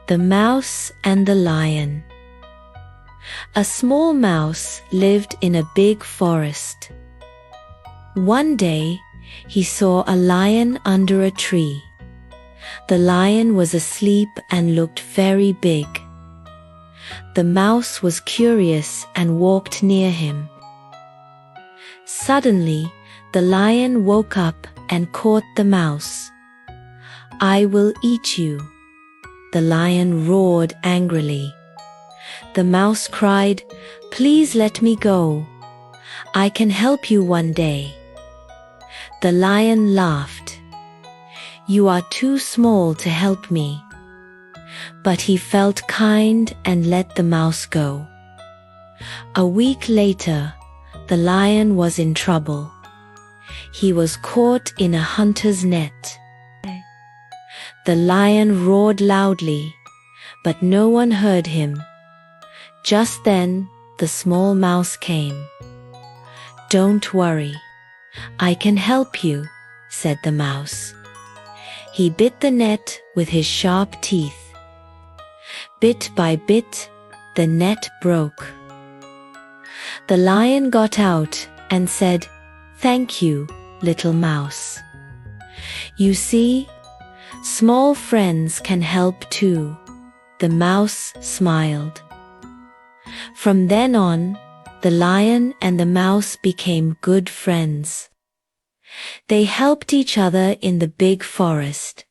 The Mouse and the Lion. A small mouse lived in a big forest. One day, he saw a lion under a tree. The lion was asleep and looked very big. The mouse was curious and walked near him. Suddenly, the lion woke up and caught the mouse. "I will eat you," the lion roared angrily. The mouse cried, "Please let me go. I can help you one day." The lion laughed. "You are too small to help me." But he felt kind and let the mouse go. A week later, the lion was in trouble. He was caught in a hunter's net. The lion roared loudly, but no one heard him. Just then, the small mouse came. "Don't worry, I can help you," said the mouse. He bit the net with his sharp teeth. Bit by bit, the net broke. The lion got out and said, "Thank you, little mouse. You see, small friends can help too." The mouse smiled. From then on, the lion and the mouse became good friends. They helped each other in the big forest.